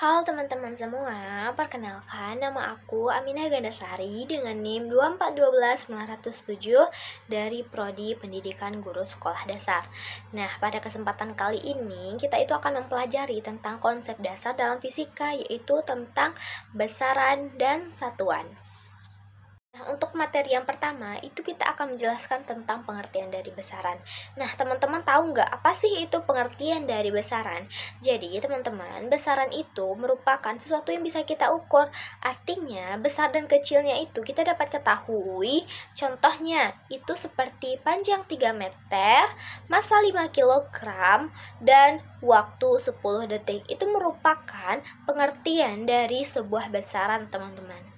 Halo teman-teman semua, perkenalkan nama aku Aminah Gandasari dengan NIM 2412907 dari Prodi Pendidikan Guru Sekolah Dasar. Nah, pada kesempatan kali ini kita itu akan mempelajari tentang konsep dasar dalam fisika, yaitu tentang besaran dan satuan. Nah, untuk materi yang pertama, itu kita akan menjelaskan tentang pengertian dari besaran. Nah, teman-teman tahu nggak apa sih itu pengertian dari besaran? Jadi, teman-teman, besaran itu merupakan sesuatu yang bisa kita ukur. Artinya, besar dan kecilnya itu kita dapat ketahui. Contohnya, itu seperti panjang 3 meter, massa 5 kilogram, dan waktu 10 detik. Itu merupakan pengertian dari sebuah besaran, teman-teman.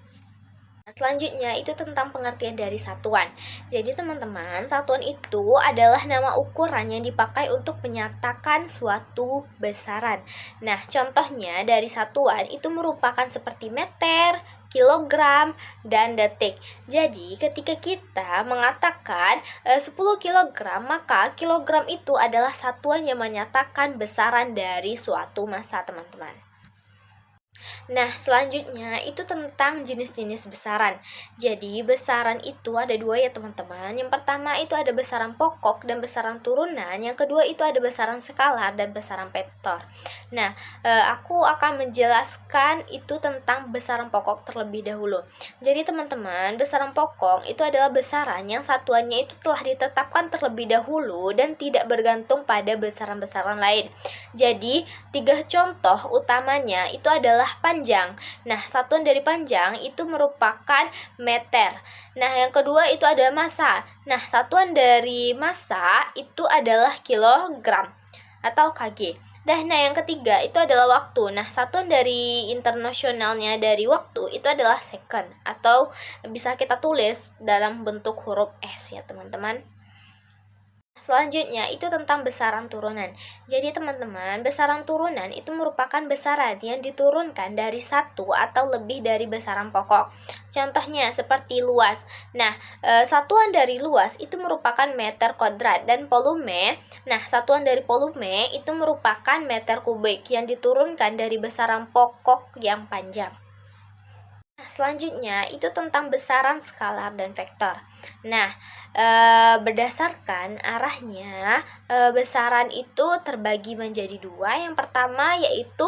Selanjutnya itu tentang pengertian dari satuan. Jadi teman-teman, satuan itu adalah nama ukuran yang dipakai untuk menyatakan suatu besaran. Nah, contohnya dari satuan itu merupakan seperti meter, kilogram, dan detik. Jadi, ketika kita mengatakan 10 kilogram, maka kilogram itu adalah satuan yang menyatakan besaran dari suatu massa, teman-teman. Nah, selanjutnya itu tentang jenis-jenis besaran. Jadi, besaran itu ada dua ya teman-teman. Yang pertama itu ada besaran pokok dan besaran turunan. Yang kedua itu ada besaran skalar dan besaran vektor. Nah, aku akan menjelaskan itu tentang besaran pokok terlebih dahulu. Jadi, teman-teman, besaran pokok itu adalah besaran yang satuannya itu telah ditetapkan terlebih dahulu dan tidak bergantung pada besaran-besaran lain. Jadi, 3 contoh utamanya itu adalah panjang. Nah, satuan dari panjang itu merupakan meter. Nah, yang kedua itu adalah massa. Nah, satuan dari massa itu adalah kilogram atau kg. Nah, yang ketiga itu adalah waktu. Nah, satuan dari internasionalnya dari waktu itu adalah second atau bisa kita tulis dalam bentuk huruf S ya, teman-teman. Selanjutnya itu tentang besaran turunan. Jadi teman-teman, besaran turunan itu merupakan besaran yang diturunkan dari satu atau lebih dari besaran pokok. Contohnya seperti luas. Nah, satuan dari luas itu merupakan meter kuadrat dan volume. Nah, satuan dari volume itu merupakan meter kubik yang diturunkan dari besaran pokok yang panjang. Nah, selanjutnya itu tentang besaran skalar dan vektor. Nah, berdasarkan arahnya, besaran itu terbagi menjadi dua. Yang pertama yaitu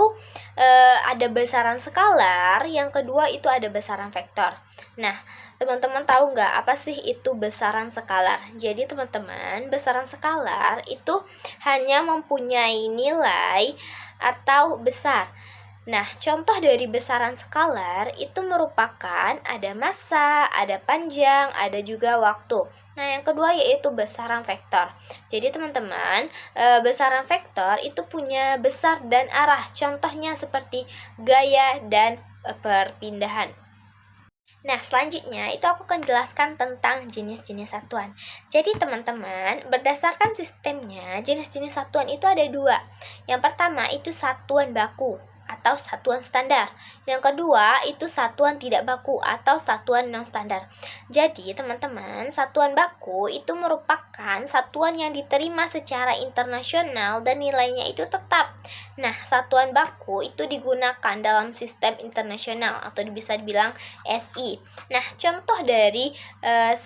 ada besaran skalar, yang kedua itu ada besaran vektor. Nah, teman-teman tahu nggak apa sih itu besaran skalar? Jadi teman-teman, besaran skalar itu hanya mempunyai nilai atau besar. Nah, contoh dari besaran skalar itu merupakan ada massa, ada panjang, ada juga waktu. Nah, yang kedua yaitu besaran vektor. Jadi, teman-teman, besaran vektor itu punya besar dan arah. Contohnya seperti gaya dan perpindahan. Nah, selanjutnya itu aku akan jelaskan tentang jenis-jenis satuan. Jadi, teman-teman, berdasarkan sistemnya, jenis-jenis satuan itu ada dua. Yang pertama itu satuan baku atau satuan standar. Yang kedua itu satuan tidak baku atau satuan non standar. Jadi, teman-teman, satuan baku itu merupakan satuan yang diterima secara internasional dan nilainya itu tetap. Nah, satuan baku itu digunakan dalam sistem internasional atau bisa dibilang SI. Nah, contoh dari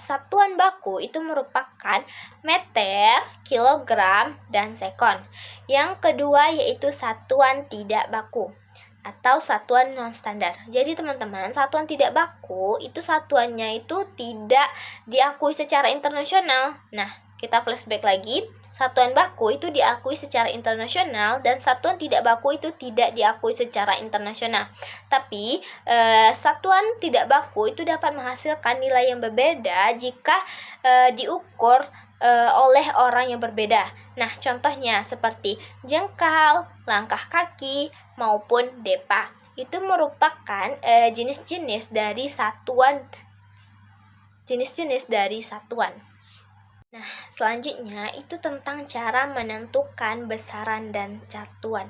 satuan baku itu merupakan meter, kilogram, dan sekon. Yang kedua yaitu satuan tidak baku atau satuan non standar. Jadi teman-teman, satuan tidak baku itu satuannya itu tidak diakui secara internasional. Nah, kita flashback lagi. Satuan baku itu diakui secara internasional dan satuan tidak baku itu tidak diakui secara internasional. Tapi satuan tidak baku itu dapat menghasilkan nilai yang berbeda jika diukur oleh orang yang berbeda. Nah, contohnya seperti jengkal, langkah kaki, maupun depa. Itu merupakan jenis-jenis dari satuan. Nah, selanjutnya itu tentang cara menentukan besaran dan satuan.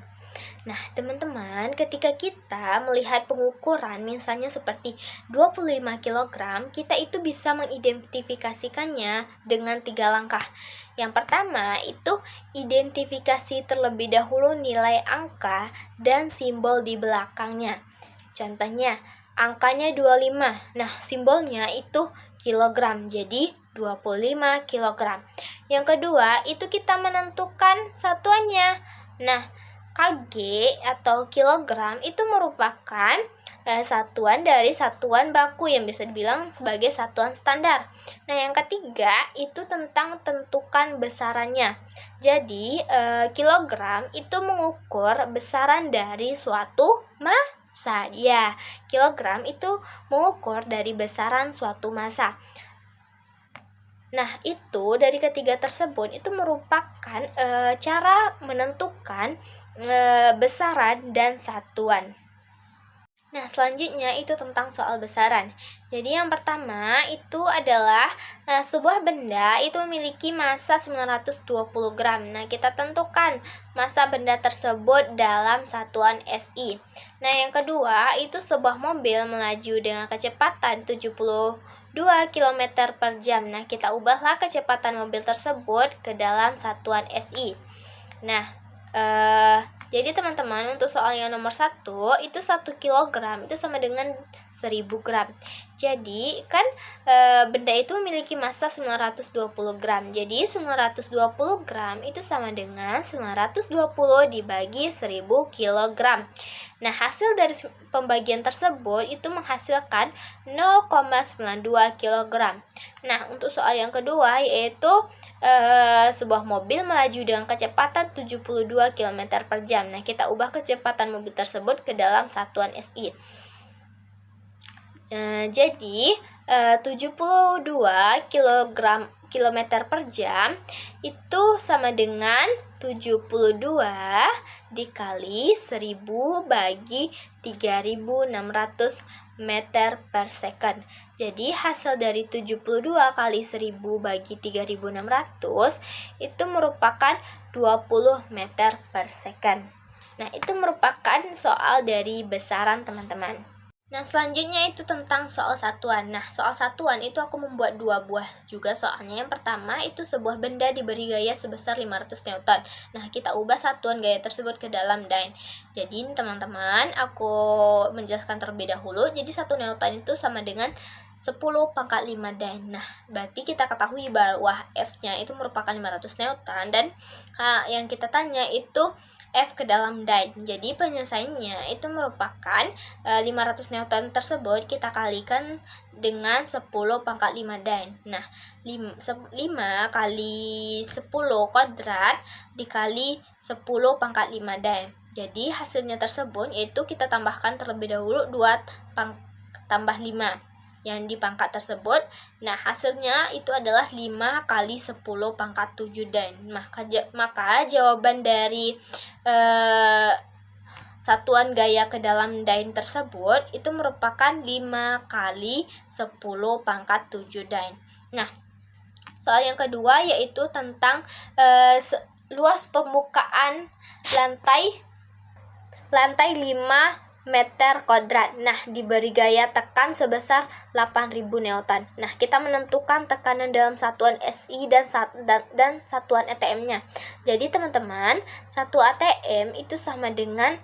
Nah, teman-teman, ketika kita melihat pengukuran misalnya seperti 25 kg, kita itu bisa mengidentifikasikannya dengan 3 langkah. Yang pertama itu identifikasi terlebih dahulu nilai angka dan simbol di belakangnya. Contohnya, angkanya 25. Nah, simbolnya itu kilogram. Jadi 25 kg. Yang kedua, itu kita menentukan satuannya. Nah, kg atau kilogram itu merupakan satuan dari satuan baku yang bisa dibilang sebagai satuan standar. Nah, yang ketiga itu tentang tentukan besarannya. Jadi, kilogram itu mengukur besaran dari suatu massa. Ya, kilogram itu mengukur dari besaran suatu massa. Nah, itu dari ketiga tersebut itu merupakan cara menentukan besaran dan satuan. Nah, selanjutnya itu tentang soal besaran. Jadi yang pertama itu adalah sebuah benda itu memiliki massa 920 gram. Nah, kita tentukan massa benda tersebut dalam satuan SI. Nah, yang kedua itu sebuah mobil melaju dengan kecepatan 72 km per jam. Nah, kita ubahlah kecepatan mobil tersebut ke dalam satuan SI. Nah, jadi teman-teman, untuk soal yang nomor 1, itu 1 kg itu sama dengan 1000 gram. Jadi kan benda itu memiliki massa 920 gram. Jadi 920 gram itu sama dengan 920 dibagi 1000 kg. Nah, hasil dari pembagian tersebut itu menghasilkan 0,92 kg. Nah, untuk soal yang kedua yaitu sebuah mobil melaju dengan kecepatan 72 km per jam. Nah, kita ubah kecepatan mobil tersebut ke dalam satuan SI. Jadi 72 km per jam itu sama dengan 72 dikali 1000 bagi 3600 meter per second. Jadi hasil dari 72 kali 1000 bagi 3600 itu merupakan 20 meter per second. Nah, itu merupakan soal dari besaran, teman-teman. Nah, selanjutnya itu tentang soal satuan. Nah, soal satuan itu aku membuat 2 buah juga soalnya. Yang pertama itu sebuah benda diberi gaya sebesar 500 Newton. Nah, kita ubah satuan gaya tersebut ke dalam Dyne. Jadi, teman-teman, aku menjelaskan terlebih dahulu. Jadi, 1 Newton itu sama dengan 10 pangkat 5 Dyne. Nah, berarti kita ketahui bahwa F-nya itu merupakan 500 Newton dan yang kita tanya itu F ke dalam Dyne. Jadi penyelesaiannya itu merupakan 500 Newton tersebut kita kalikan dengan 10 pangkat 5 Dyne. Nah, 5 kali 10 kuadrat dikali 10 pangkat 5 Dyne. Jadi hasilnya tersebut yaitu kita tambahkan terlebih dahulu 2 tambah 5 yang di pangkat tersebut. Nah, hasilnya itu adalah 5 kali 10 pangkat 7 Dyne. Maka jawaban dari satuan gaya ke dalam Dyne tersebut itu merupakan 5 kali 10 pangkat 7 Dyne. Nah, soal yang kedua yaitu tentang luas permukaan lantai 5 meter kuadrat. Nah, diberi gaya tekan sebesar 8000 Newton. Nah, kita menentukan tekanan dalam satuan SI dan satuan ATM-nya. Jadi, teman-teman, satu ATM itu sama dengan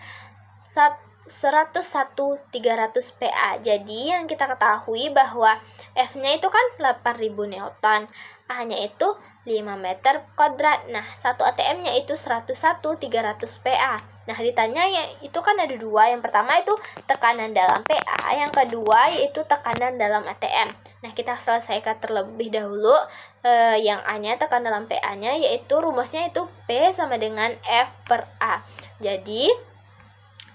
101.300 PA. Jadi, yang kita ketahui bahwa F-nya itu kan 8000 Newton. A-nya itu 5 meter kuadrat. Nah, satu ATM-nya itu 101.300 PA. Nah, ditanya ya, itu kan ada 2. Yang pertama itu tekanan dalam PA, yang kedua yaitu tekanan dalam ATM. Nah, kita selesaikan terlebih dahulu yang A-nya, tekanan dalam PA-nya, yaitu rumusnya itu P sama dengan F per A. Jadi,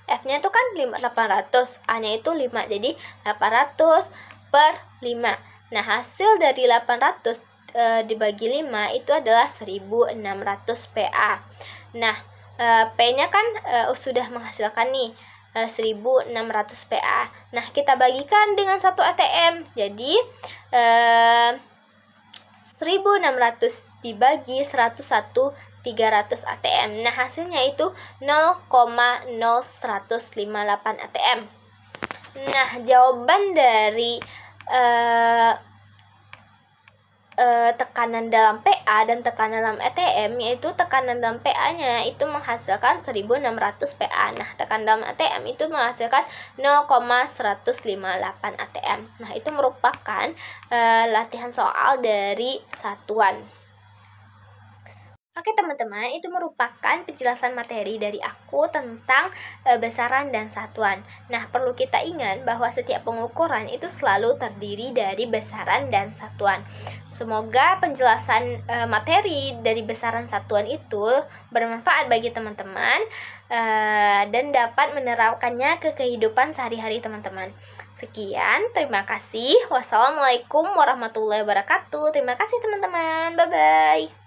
F-nya itu kan 800, A-nya itu 5, jadi 800 per 5. Nah, hasil dari 800 dibagi 5 itu adalah 1600 PA. Nah, P-nya kan sudah menghasilkan nih 1600 PA. Nah, kita bagikan dengan satu ATM. Jadi 1600 dibagi 101.300 300 ATM. Nah, hasilnya itu 0,0158 ATM. Nah, jawaban dari tekanan dalam PA dan tekanan dalam ATM, yaitu tekanan dalam PA-nya itu menghasilkan 1600 PA. Nah, tekanan dalam ATM itu menghasilkan 0,158 ATM. Nah, itu merupakan latihan soal dari satuan. Oke teman-teman, itu merupakan penjelasan materi dari aku tentang besaran dan satuan. Nah, perlu kita ingat bahwa setiap pengukuran itu selalu terdiri dari besaran dan satuan. Semoga penjelasan materi dari besaran satuan itu bermanfaat bagi teman-teman dan dapat menerapkannya ke kehidupan sehari-hari teman-teman. Sekian, terima kasih. Wassalamualaikum warahmatullahi wabarakatuh. Terima kasih teman-teman. Bye-bye.